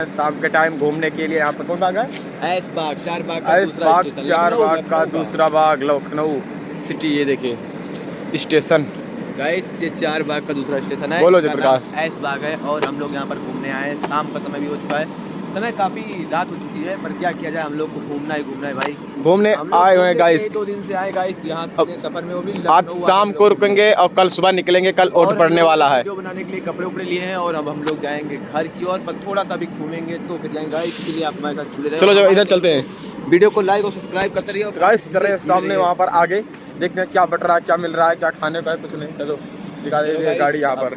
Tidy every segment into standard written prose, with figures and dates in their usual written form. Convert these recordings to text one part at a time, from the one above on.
शाम के टाइम घूमने के लिए यहाँ पर कौन बाग है? ऐस बाग, चार बाग का दूसरा बाग लखनऊ सिटी। ये देखिए स्टेशन, गाइस ये चार बाग का दूसरा स्टेशन है। बोलो जयप्रकाश। ऐस बाग है और हम लोग यहाँ पर घूमने आए हैं। शाम का समय भी हो चुका है, समय काफी रात हो चुकी है, पर क्या किया जाए, हम लोग को घूमना है भाई। घूमने आए हुए हैं गाइस, 2 दिन से आए गाइस यहाँ सफर में, वो भी आज शाम को रुकेंगे और कल सुबह निकलेंगे। कल ओट पड़ने वाला है। वीडियो बनाने के लिए कपड़े उपड़े लिए हैं और अब हम लोग जाएंगे घर की ओर, पर थोड़ा सा भी घूमेंगे तो फिर जाएंगे गाइस। इसलिए आप हमारे साथ जुड़े रहे। चलो इधर चलते हैं, वीडियो को लाइक और सब्सक्राइब करते रहिए गाइस। चल रहे हैं सामने वहाँ पर, आगे देखते हैं क्या बट रहा है, क्या मिल रहा है, क्या खाने का है, कुछ नहीं। चलो दिखा दे गाड़ी यहाँ पर।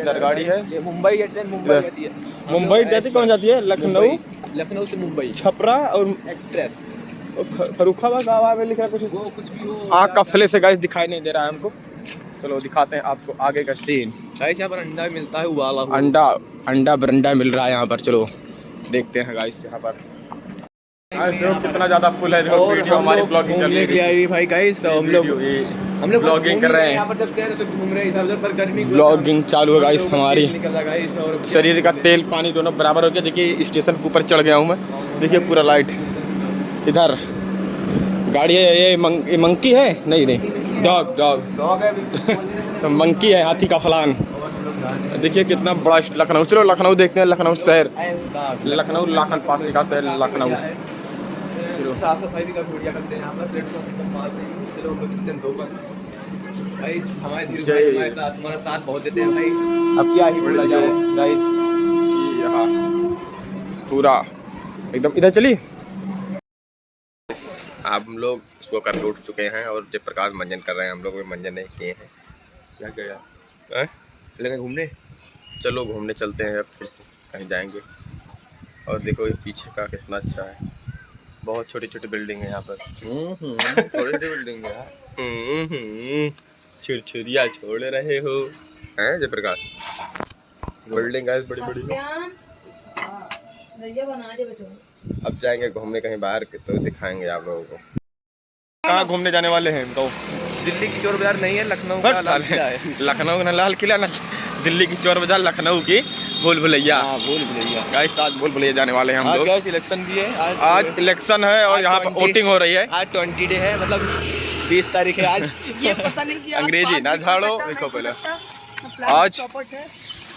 इधर गाड़ी है, ये मुंबई है, ट्रेन मुंबई जाती है। मुंबई जाती कौन जाती है? लखनऊ से मुंबई छपरा और एक्सप्रेस। फरुखाबाद में लिखा है कुछ, वो कुछ भी हो। आँख का फ्लैश से गाइस दिखाई नहीं दे रहा है हमको। चलो दिखाते हैं आपको आगे का सीन। गाइस यहाँ पर अंडा मिलता है, उबाला हुआ अंडा बरंडा मिल रहा है यहाँ पर। चलो देखते हैं गाइस यहाँ पर कितना ज्यादा फुल है। देखो वीडियो हमारी ब्लॉगिंग चल रही है भाई गाइस। हम लोग ब्लॉगिंग कर रहे हैं, यहाँ पर जब से आए तो घूम रहे हैं इधर-उधर, पर गर्मी ब्लॉगिंग चालू है गाइस हमारी। और शरीर का तेल पानी दोनों बराबर हो गया। देखिए स्टेशन के ऊपर चढ़ गया हूँ मैं। देखिए पूरा लाइट। इधर गाड़ी है, ये मंकी है, नहीं डॉग है। तो मंकी है, हाथी का फलान। देखिए कितना बड़ा लखनऊ। चलो लखनऊ देखते हैं, लखनऊ शहर, लखनऊ लाखन पासी का शहर लखनऊ। साफ सफाई भी काफी बढ़िया करते हैं यहाँ पर, प्लेटफॉर्म पास है। चलो हम लोग चलते हैं 2 पर। गाइस हमारे धीरे भाई हमारे साथ, हमारा साथ बहुत देते हैं भाई। अब क्या ही बोला जाए गाइस। यहाँ पूरा एकदम इधर चलिए। अब हम लोग इसको कर उठ चुके हैं और जयप्रकाश मंजन कर रहे हैं। हम लोग मंजन नहीं किए हैं। क्या गया लेकिन घूमने, चलो घूमने चलते हैं। अब फिर से कहीं जाएंगे। और देखो ये पीछे का कितना अच्छा है, बहुत छोटी छोटी बिल्डिंग है यहाँ पर। छोटी बिल्डिंग है। छुरछुरिया छोड़ रहे हो हैं जयप्रकाश? बिल्डिंग है बड़ी बड़ी। अब जाएंगे घूमने कहीं बाहर के, तो दिखाएंगे आप लोगों को। कहाँ घूमने जाने वाले हैं बताओ? दिल्ली की चोर बाजार नहीं है, लखनऊ का लाल किला है। लखनऊ का लाल किला ना, दिल्ली की चोर बाजार, लखनऊ की भूल भुलैया। भूल भुलैया गाइस आज भूल भुलैया जाने वाले हैं हम लोग। आज इलेक्शन भी है, आज इलेक्शन है और यहाँ पर वोटिंग हो रही है। आज 20 डे है, मतलब 20 तारीख है आज। ये पता नहीं कि अंग्रेजी ना झाड़ो। देखो पहले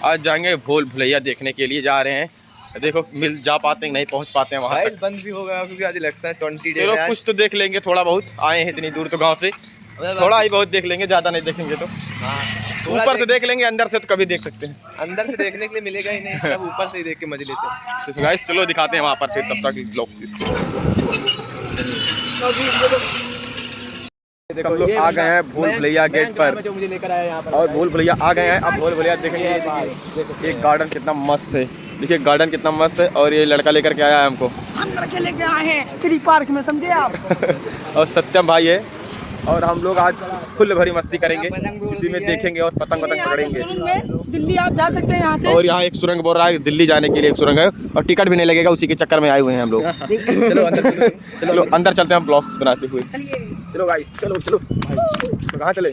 आज जाएंगे भूल भुलैया देखने के लिए जा रहे हैं। देखो मिल जा पाते हैं नहीं पहुंच पाते हैं वहाँ तक। बंद भी हो गया क्योंकि आज इलेक्शन 20 डे। चलो कुछ तो देख लेंगे, थोड़ा बहुत आए हैं इतनी दूर तो गांव से, थोड़ा ही बहुत देख लेंगे, ज़्यादा नहीं देखेंगे। तो ऊपर से देख लेंगे, अंदर से तो कभी देख सकते हैं। अंदर से देखने के लिए मिलेगा ही नहीं, सब ऊपर से ही देख के मजे लेते हैं। तो गाइस चलो दिखाते हैं वहाँ पर, फिर तब तक ब्लॉग। सब लोग आ गए हैं भूल भुलैया गेट पर, जो मुझे लेकर आया यहाँ पर, और भूल भुलैया आ गए हैं। अब भूल भुलैया देखेंगे। ये गार्डन कितना मस्त है, देखिए गार्डन कितना मस्त है। और ये लड़का लेकर के आया है हमको, हम लड़के लेके आए हैं फ्री पार्क में, समझे आप। और सत्यम भाई है। और हम लोग आज फुल भरी मस्ती करेंगे, इसी में देखेंगे और पतंग पकड़ेंगे। दिल्ली आप जा सकते हैं यहाँ से। और यहाँ एक सुरंग बोल रहा है, दिल्ली जाने के लिए एक सुरंग है और टिकट भी नहीं लगेगा, उसी के चक्कर में आए हुए हैं हम लोग। चलो अंदर चलते हैं हम ब्लॉग बनाते हुए। चलो गाइस चलो। तो कहाँ चले?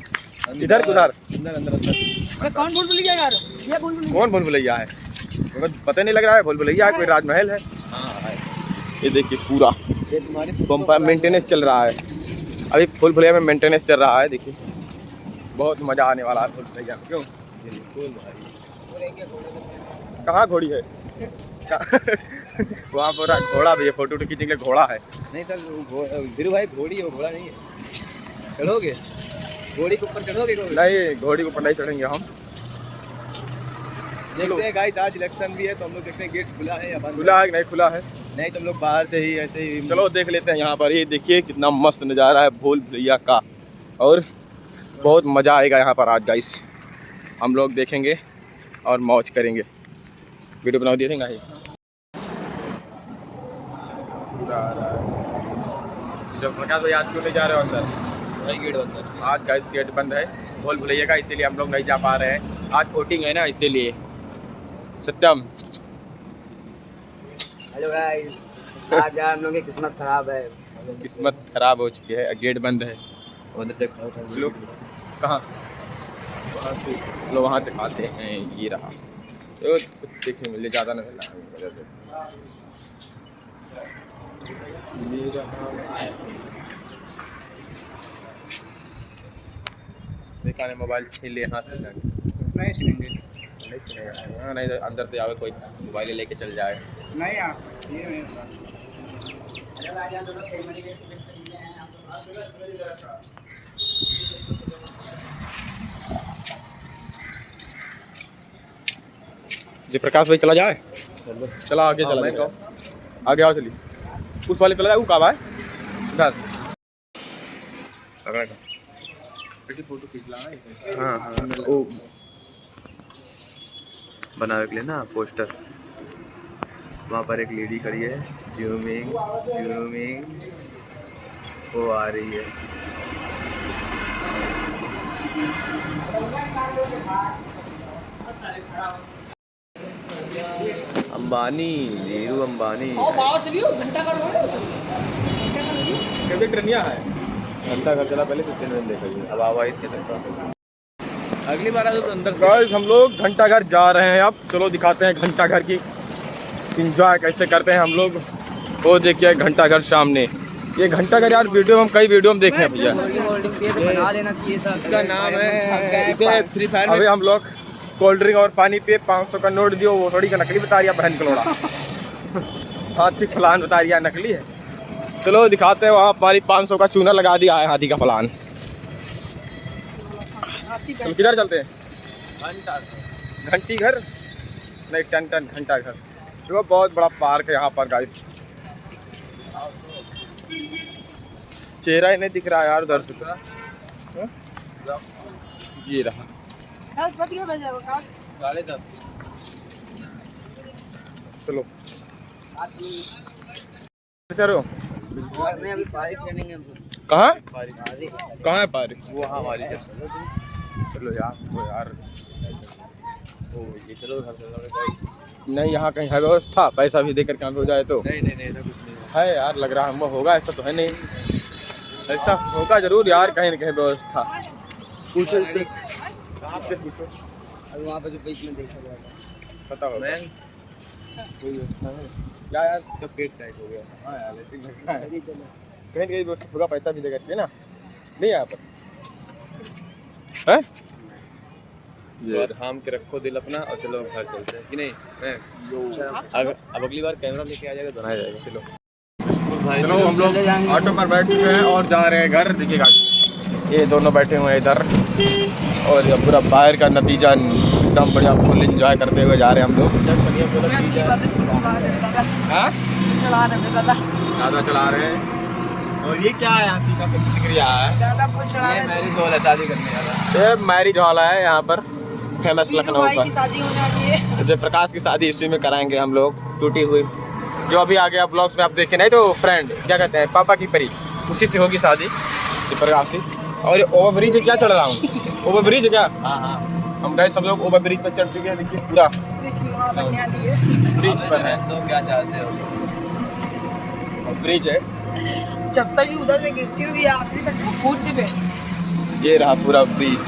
इधर उधर कौन भूल भुलैया यार? ये कौन भूल भुलैया है? पता नहीं लग रहा है भूल भुलैया कोई राजमहल है। ये देखिए पूरा मेंटेनेंस चल रहा है अभी। भूल भुलैया में मेंटेनेंस चल रहा है। देखिए बहुत मजा आने वाला है भूल भुलैया। क्यों कहाँ घोड़ी है? वहाँ पर घोड़ा भी है, फोटो खींचने के लिए घोड़ा है। नहीं सर धीरू भाई घोड़ी है, वो घोड़ा नहीं है। चढ़ोगे घोड़ी के ऊपर? चढ़ोगे? नहीं घोड़ी के ऊपर नहीं चढ़ेंगे हम। देखते हैं गाइस, आज इलेक्शन भी है तो हम लोग देखते हैं गेट खुला है या बंद। खुला है नहीं खुला है? नहीं तो हम लोग बाहर से ही ऐसे ही चलो देख लेते हैं। यहाँ पर ये देखिए कितना मस्त नज़ारा है भूल भुलैया का, और बहुत मज़ा आएगा यहाँ पर आज गाइस। हम लोग देखेंगे और मौज करेंगे। वीडियो बना दिए थे भाई। जब प्रकाश भाई आज क्यों नहीं जा रहे हो अंदर? भाई गेट बंद है आज गाइस, गेट बंद है भूल भुलैया का, इसीलिए हम लोग नहीं जा पा रहे हैं। आज वोटिंग है ना, इसीलिए। सत्यम हेलो गाइस, आज हम लोग की किस्मत खराब है। किस्मत खराब हो चुकी है, गेट बंद है। लोग कहाँ? वहाँ से लो, वहाँ दिखाते हैं। ये रहा तो कुछ देखने मिले, ज़्यादा नहीं मिला वजह से। बेकार मोबाइल छीन लिए हाथ से, नहीं सुनेंगे, नहीं छीनेगा। हाँ, नहीं तो अंदर से आवे कोई मोबाइल लेके चल जाए। नहीं आप ये जी प्रकाश भाई चला जाए, चला आगे चला जाओ, आगे आओ चलिए। उस वाले चला जाए, वो कहाँ है घर फोटो खींच ला। हाँ हाँ वो बनावे के लिए ना पोस्टर, वहाँ पर एक लेडी खड़ी है, जूमिंग जूमिंग, वो आ रही है। अंबानी, नीरू अंबानी कैसे ट्रेनिया है। घंटा घर चला, पहले 15 मिनट देखा जी, अब आवा इतने तक का। अगली बार तो अंदर गाइस हम लोग घंटा घर जा रहे हैं अब, चलो दिखाते हैं घंटा घर की इंजॉय कैसे करते हैं हम लोग। वो देखिए घंटा घर सामने, ये घंटा घर यार वीडियो हम कई वीडियो में देखे हैं भैया। इसका नाम है, इसे फ्री फायर अभी हम लोग कोल्ड ड्रिंक और पानी पे 500 का नोट दियो, वो थोड़ी का नकली बता रही है बहन कलोड़ा। हाथी फलान बता रही है नकली है। चलो दिखाते हैं, वहाँ पानी 500 का चूना लगा दिया है हाथी का फलान। चलो किधर चलते हैं, घंटी घर नहीं टन टन घंटा घर। तो बहुत बड़ा पार्क है यहाँ पर गाइस, चेहरा ही नहीं दिख रहा है यार उधर से। ये रहा 10 बज गए बजे का 10:30। चलो चलो कहाँ कहाँ है पारी, वो हाँ हमारी है। चलो यार तो यार ओ ये चलो घर चलो। नहीं यहाँ कहीं है व्यवस्था, पैसा भी देकर काम हो जाए तो। नहीं नहीं नहीं, ऐसा कुछ नहीं है यार, लग रहा है हमको होगा, ऐसा तो है नहीं, ऐसा होगा जरूर यार कहीं न कहीं व्यवस्था। पूछो इससे, इससे पूछो वहाँ पे जो बीच में देखा गया पता होगा। मैं कोई व्यवस्था है क्या यार, तो पेट टाइट हो गया। हाँ यार लेकिन लगता है चलो कहीं कहीं व्यवस्था होगा, पैसा भी देकर के ना, नहीं यहाँ पर है। और थाम के रखो दिल अपना और चलो घर चलते हैं कि नहीं। अगर अब अगली बार कैमरा लेके आ जाएगा तो बनाया जाएगा। चलो चलो हम लोग ऑटो पर बैठ चुके हैं और जा रहे हैं घर। देखिएगा ये दोनों बैठे हुए हैं इधर, और ये पूरा बाहर का नतीजा एकदम बढ़िया फुल एंजॉय करते हुए जा रहे हैं हम लोग। हाँ ज़्यादा चला रहे हैं। और ये क्या है हाथी का प्रतिक्रिया है, ये मैरिज हॉल है, शादी करने वाला। ये मैरिज हॉल है यहाँ पर फेमस लखनऊ का। शादी होने वाली है। जय प्रकाश की शादी इसी में कराएंगे हम लोग, टूटी हुई जो अभी आ गया ब्लॉग्स में आप देखे, नहीं तो फ्रेंड क्या कहते हैं पापा की परी, उसी से होगी शादी प्रकाश से। और ओवर ब्रिज क्या चढ़ रहा हूँ, ओवर ब्रिज क्या, हाँ हाँ हम गए सब लोग ओवर ब्रिज पर चढ़ चुके हैं। देखिए पूरा ब्रिज पर है, तो क्या चाहते हो। ब्रिज है, जब तक उधर से गिरती हुई आखिरी तक कूदती पे। ये रहा पूरा ब्रिज।